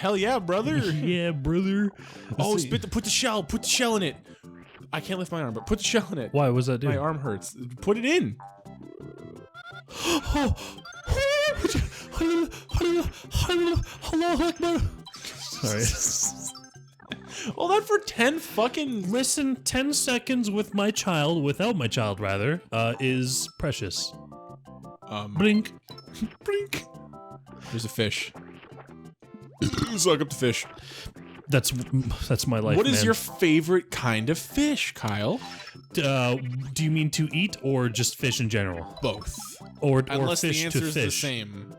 Hell yeah, brother. Yeah, brother. Oh, put the shell in it. I can't lift my arm, but put the shell in it. Why? What's that do? My arm hurts. Put it in. Sorry. All that for 10 fucking... Listen, 10 seconds with my child, without my child rather, is precious. Blink. Brink. There's a fish. Suck up the fish. That's my life. What is man. your favorite kind of fish, Kyle? Do you mean to eat or just fish in general? Both. Or Unless fish the answer to is fish? the same.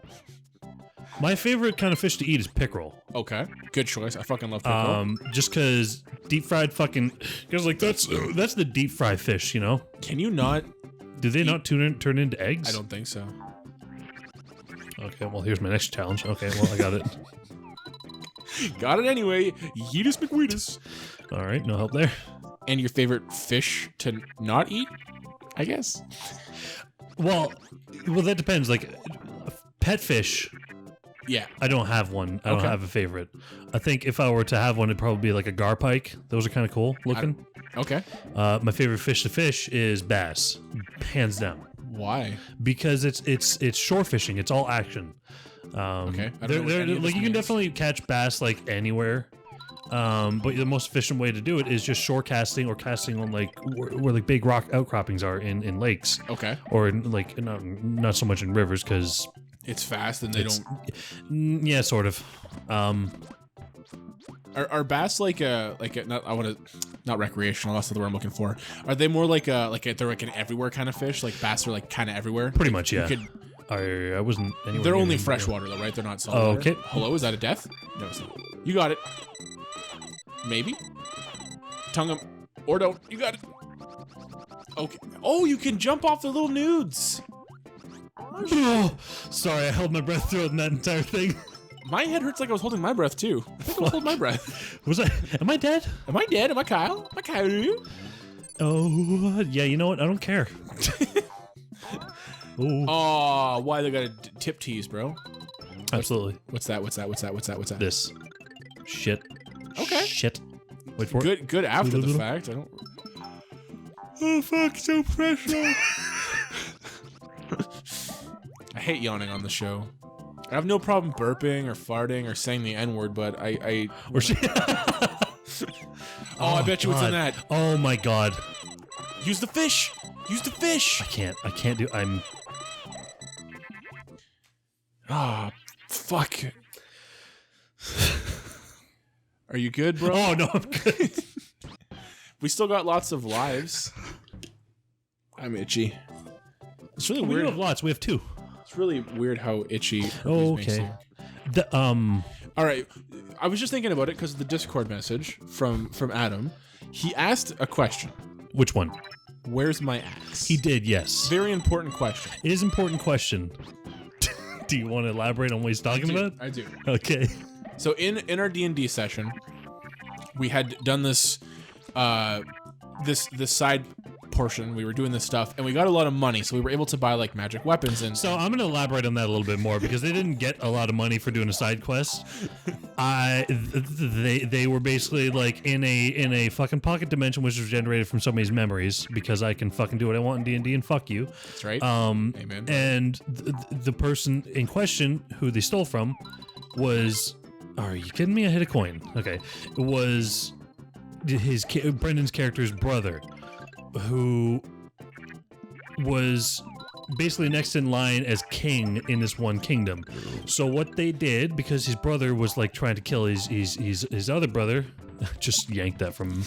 My favorite kind of fish to eat is pickerel. Okay, good choice. I fucking love pickerel. Just because deep fried fucking, because like that's the deep fry fish, you know? Can you not? Do they not turn into eggs? I don't think so. Okay, well here's my next challenge. Okay, well I got it. Got it anyway. Yeetus McWeetus. All right, no help there. And your favorite fish to not eat? I guess. Well, that depends. Like pet fish. Yeah. I don't have one. I don't have a favorite. I think if I were to have one, it'd probably be like a garpike. Those are kind of cool looking. Okay. My favorite fish to fish is bass, hands down. Why? Because it's shore fishing. It's all action. Okay. Like you can definitely catch bass like anywhere. But the most efficient way to do it is just shore casting or casting on like where like big rock outcroppings are in lakes. Okay. Or in, like not so much in rivers because it's fast and they don't. Yeah, sort of. Are bass like a not recreational? That's not the word I'm looking for. Are they more like they're like an everywhere kind of fish? Like bass are like kind of everywhere. Pretty much, yeah. I wasn't. They're only freshwater though, right? They're not saltwater. Oh, okay. Hello, is that a death? No, it's not. You got it. Maybe. Tongue them or don't. You got it. Okay. Oh, you can jump off the little nudes. Oh, sorry, I held my breath throughout that entire thing. My head hurts like I was holding my breath too. I think I was holding my breath. Was I? Am I dead? Am I dead? Am I Kyle? Am I Kyle? Oh, yeah. You know what? I don't care. Oh, why they got a tip tease, bro? Absolutely. What's that? This shit. Okay. Shit. Wait for it. Good after the fact. I don't. Oh fuck! So pressure. I hate yawning on the show. I have no problem burping or farting or saying the N-word, but I I bet you it's in that. Oh my god. Use the fish. Use the fish. I can't do. I'm. Ah, fuck. Are you good, bro? Oh no, I'm good. We still got lots of lives. I'm itchy. It's really weird. We have lots. We have 2. It's really weird how itchy. Oh, these okay. makes you. All right. I was just thinking about it because of the Discord message from Adam. He asked a question. Which one? Where's my axe? He did, yes. Very important question. It is an important question. Do you want to elaborate on what he's talking about? I do. Okay. So in our D&D session, we had done this this side portion. We were doing this stuff, and we got a lot of money, so we were able to buy like magic weapons. And so I'm going to elaborate on that a little bit more because they didn't get a lot of money for doing a side quest. They were basically like in a fucking pocket dimension, which was generated from somebody's memories because I can fucking do what I want in D&D and fuck you. That's right. Amen. And the person in question who they stole from was. Are you kidding me? I hit a coin. Okay, it was Brendan's character's brother, who was basically next in line as king in this one kingdom. So what they did, because his brother was like trying to kill his other brother, just yanked that from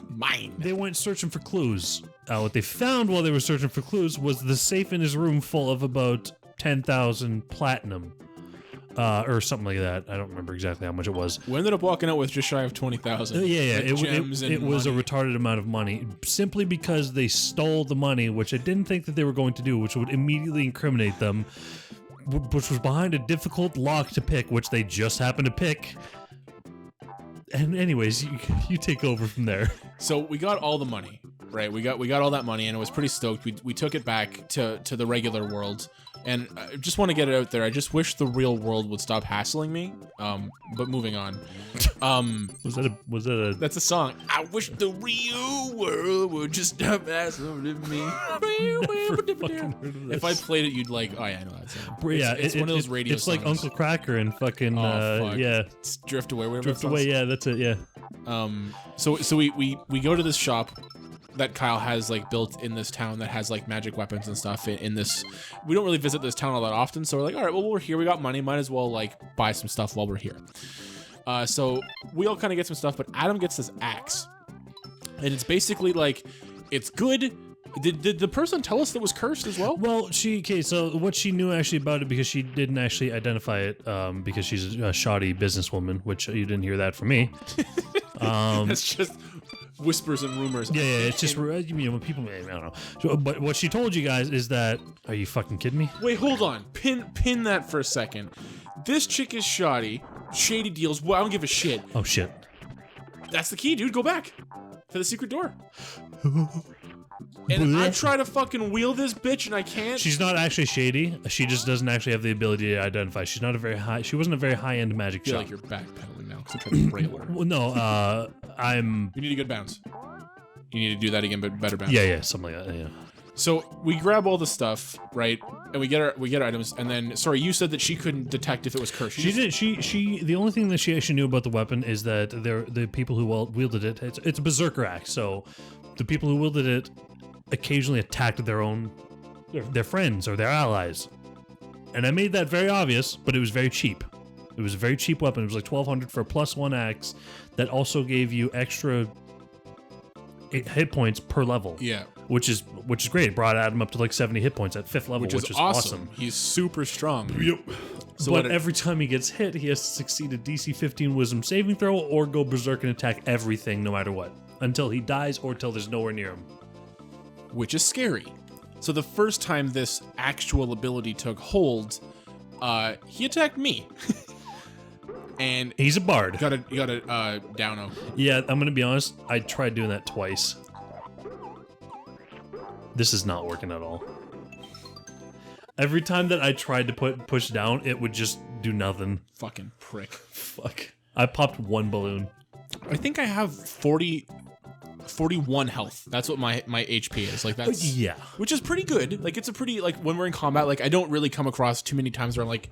mine. They went searching for clues. What they found while they were searching for clues was the safe in his room full of about 10,000 platinum. Or something like that. I don't remember exactly how much it was. We ended up walking out with just shy of 20,000. Yeah. Like it was a retarded amount of money simply because they stole the money, which I didn't think that they were going to do, which would immediately incriminate them, which was behind a difficult lock to pick, which they just happened to pick. And anyways, you take over from there. So we got all the money, right? We got all that money, and it was pretty stoked. We took it back to the regular world And I just want to get it out there. I just wish the real world would stop hassling me. But moving on. Was that a? That's a song. I wish the real world would just stop hassling me. If I played it, you'd like. Oh yeah, I know that song. It's one of those radio It's songs. like Uncle Cracker and fucking. Fuck. Yeah. It's Drift Away. Whatever Drift that Away. song's- Yeah, that's it. Yeah. So we go to this shop that Kyle has like built in this town that has like magic weapons and stuff in this. We don't really visit this town all that often, so we're like, all right, well, we're here, we got money, might as well like buy some stuff while we're here. So we all kind of get some stuff, but Adam gets this axe, and it's basically like, it's good. Did the person tell us that it was cursed as well? Well, so what she knew actually about it, because she didn't actually identify it, because she's a shoddy businesswoman, which you didn't hear that from me. That's just whispers and rumors. Yeah, it's just, when people, I don't know. So, but what she told you guys is that, are you fucking kidding me? Wait, hold on. Pin that for a second. This chick is shoddy. Shady deals. Well, I don't give a shit. Oh, shit. That's the key, dude. Go back to the secret door. And I try to fucking wheel this bitch and I can't. She's not actually shady. She just doesn't actually have the ability to identify. She wasn't a very high-end magic I feel shop. like you're backpedaling now because I'm trying to rail her. Well, no, I'm... You need a good bounce. You need to do that again, but better bounce. Yeah, something like that, yeah. So we grab all the stuff, right? And we get our items, and then sorry, you said that she couldn't detect if it was cursed. She did. She. The only thing that she actually knew about the weapon is that the people who wielded it. It's a berserker axe. So the people who wielded it occasionally attacked their friends or their allies, and I made that very obvious. But it was very cheap. It was a very cheap weapon. It was like 1,200 for a +1 axe that also gave you extra hit points per level. Yeah. Which is great. It brought Adam up to like 70 hit points at 5th level, which is awesome. He's super strong. Yep. So but every time he gets hit, he has to succeed a DC 15 Wisdom saving throw or go berserk and attack everything no matter what, until he dies or till there's nowhere near him. Which is scary. So the first time this actual ability took hold, he attacked me. And he's a bard. You got a downo. Yeah, I'm gonna be honest. I tried doing that twice. This is not working at all. Every time that I tried to push down, it would just do nothing. Fucking prick. Fuck. I popped one balloon. I think I have 41 health. That's what my HP is. Like that's yeah. Which is pretty good. Like it's a pretty like when we're in combat, like I don't really come across too many times where I'm like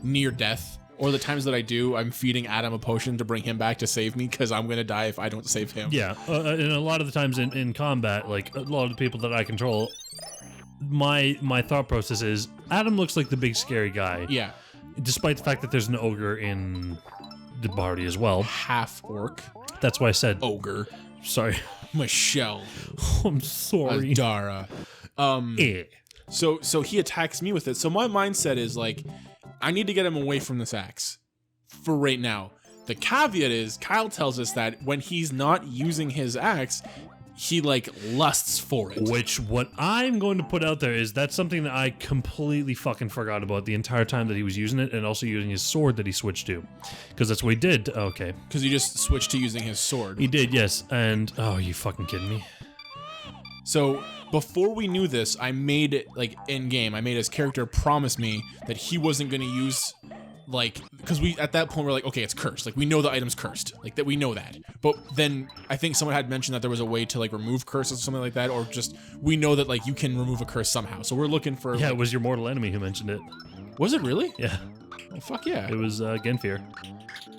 near death. Or the times that I do, I'm feeding Adam a potion to bring him back to save me because I'm going to die if I don't save him. Yeah, and a lot of the times in combat, like a lot of the people that I control, my thought process is, Adam looks like the big scary guy. Yeah. Despite the fact that there's an ogre in the party as well. Half orc. That's why I said... Ogre. Sorry. Michelle. I'm sorry. Dara. So he attacks me with it. So my mindset is like... I need to get him away from this axe for right now. The caveat is Kyle tells us that when he's not using his axe, he like lusts for it. Which what I'm going to put out there is that's something that I completely fucking forgot about the entire time that he was using it, and also using his sword that he switched to. Because that's what he did. Okay. Because he just switched to using his sword. He did, yes. And, oh, you fucking kidding me? So before we knew this, I made it like in game. I made his character promise me that he wasn't going to use like because we at that point we're like, okay, it's cursed. Like we know the item's cursed. Like that we know that. But then I think someone had mentioned that there was a way to like remove curses or something like that, or just we know that like you can remove a curse somehow. So we're looking for. Yeah, like, it was your mortal enemy who mentioned it. Was it really? Yeah. Oh, fuck yeah. It was Genfir.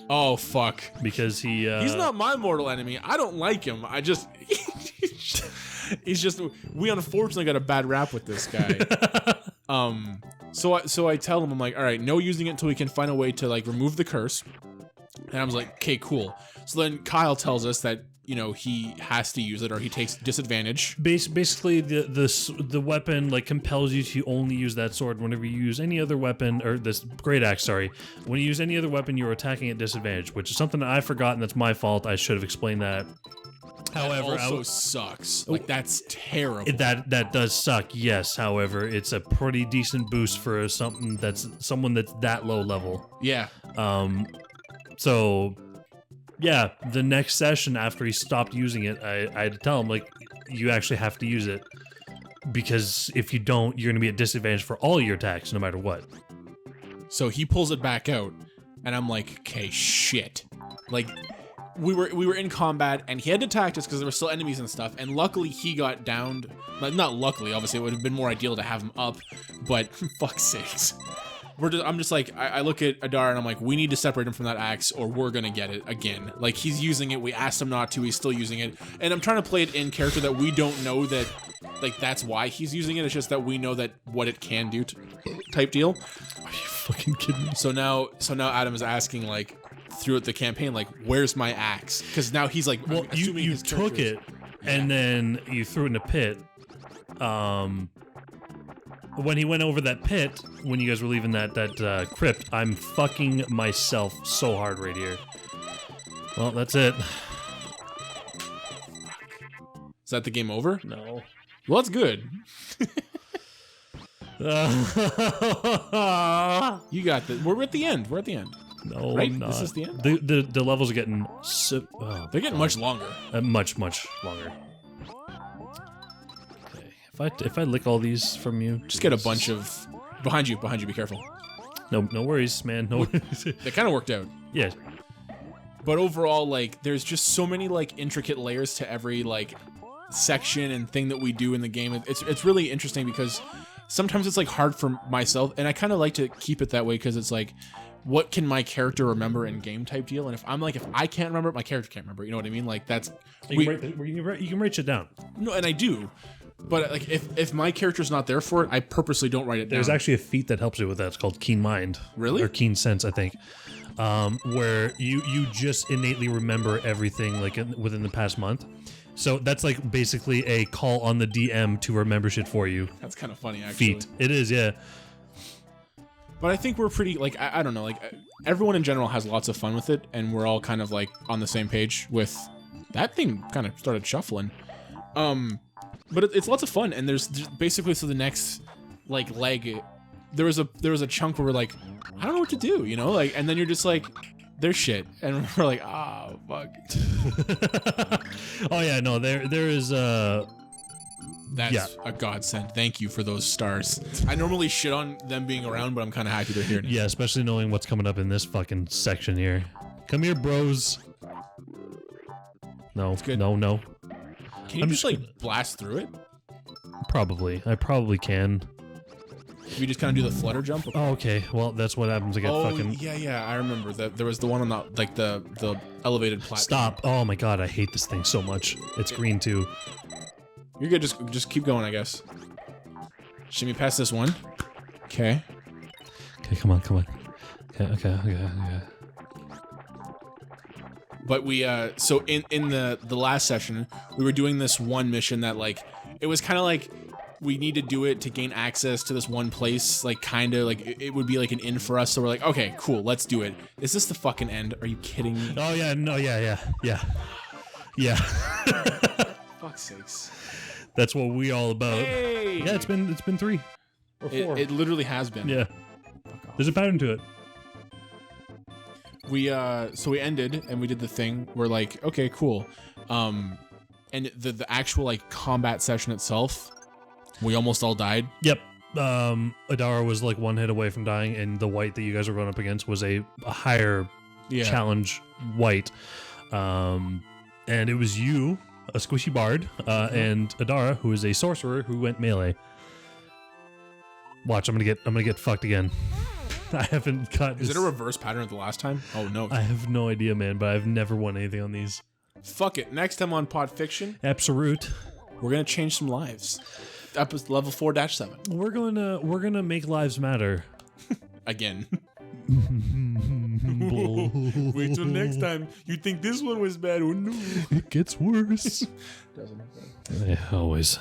Oh fuck. Because he's not my mortal enemy. I don't like him. I just. He's just we unfortunately got a bad rap with this guy. So I tell him, I'm like, all right, no using it until we can find a way to like remove the curse. And I was like, okay, cool. So then Kyle tells us that you know he has to use it or he takes disadvantage. Basically, the weapon like compels you to only use that sword whenever you use any other weapon, or this great axe. Sorry, when you use any other weapon, you're attacking at disadvantage, which is something that I've forgotten. That's my fault. I should have explained that. However, that also sucks. Like that's terrible. That does suck. Yes. However, it's a pretty decent boost for someone that's that low level. Yeah. So, yeah, the next session after he stopped using it, I had to tell him like, you actually have to use it. because if you don't, you're going to be at disadvantage for all your attacks, no matter what. So he pulls it back out, and I'm like, okay, shit. Like, we were in combat, and he had attacked us because there were still enemies and stuff, and luckily he got downed. Not luckily, obviously, it would have been more ideal to have him up, but fuck's sakes. I'm just like, I look at Adara and I'm like, we need to separate him from that axe or we're gonna get it again. Like, he's using it, we asked him not to, he's still using it. And I'm trying to play it in character that we don't know that, like, that's why he's using it. It's just that we know that what it can do type deal. Are you fucking kidding me? So now Adam is asking, like, throughout the campaign, like, where's my axe? Because now he's like, well, you took it and then you threw it in a pit. When he went over that pit, when you guys were leaving that crypt, I'm fucking myself so hard right here. Well, that's it. Is that the game over? No. Well, that's good. You got this. We're at the end. We're at the end. No, right? I'm not. This is the end? The levels are getting they're getting much longer. Much longer. If I lick all these from you, just get a bunch of behind you. Be careful. No worries, man. No worries. They kind of worked out. Yeah. But overall, like, there's just so many like intricate layers to every like section and thing that we do in the game. It's really interesting because sometimes it's like hard for myself, and I kind of like to keep it that way because it's like, what can my character remember in game type deal? And if I can't remember it, my character can't remember. You know what I mean? Like, that's you can write it down. No, and I do. But like, if my character's not there for it, I purposely don't write it down. There's actually a feat that helps you with that. It's called Keen Mind. Really? Or Keen Sense, I think. Where you just innately remember everything like within the past month. So that's like basically a call on the DM to remember shit for you. That's kind of funny, actually. Feat. It is, yeah. But I think we're pretty, like, I don't know, like, everyone in general has lots of fun with it, and we're all kind of like on the same page with that thing. Kind of started shuffling. But it's lots of fun, and there's basically, so the next like leg, there was a chunk where we're like, I don't know what to do, you know, like, and then you're just like, there's shit, and we're like, ah, fuck. Oh yeah, no, there is That's a godsend. Thank you for those stars. I normally shit on them being around, but I'm kind of happy they're here now. Yeah, especially knowing what's coming up in this fucking section here. Come here, bros. No, it's good. No. Can you just like blast through it? Probably. I probably can. We just kind of do the flutter jump. Oh, okay. Well, that's what happens to get fucking... yeah. I remember that there was the one on the like the elevated platform. Stop! Oh my god, I hate this thing so much. It's green too. You're good. Just keep going, I guess. Shimmy past this one. Okay. Okay, come on. Okay. But we so in the last session, we were doing this one mission that like it was kind of like we need to do it to gain access to this one place, like kind of like it would be like an inn for us. So we're like, okay, cool, let's do it. Is this the fucking end? Are you kidding me? Oh yeah, no, yeah. Fuck's sakes. That's what we all about. Hey! Yeah, it's been 3 or 4. It literally has been. Yeah. There's a pattern to it. So we ended and we did the thing. We're like, okay, cool. And the actual like combat session itself, we almost all died. Yep. Adara was like 1 hit away from dying, and the white that you guys were going up against was a higher challenge white. And it was you, a squishy bard, and Adara, who is a sorcerer who went melee. Watch, I'm gonna get fucked again. I haven't got. Is it a reverse pattern of the last time? Oh no. I have no idea, man, but I've never won anything on these. Fuck it. Next time on Pod Fiction, Absolute, we're gonna change some lives. Level 4-7. We're gonna make lives matter. Again. Wait till next time. You think this one was bad? Oh no. It gets worse. Doesn't. Yeah, always.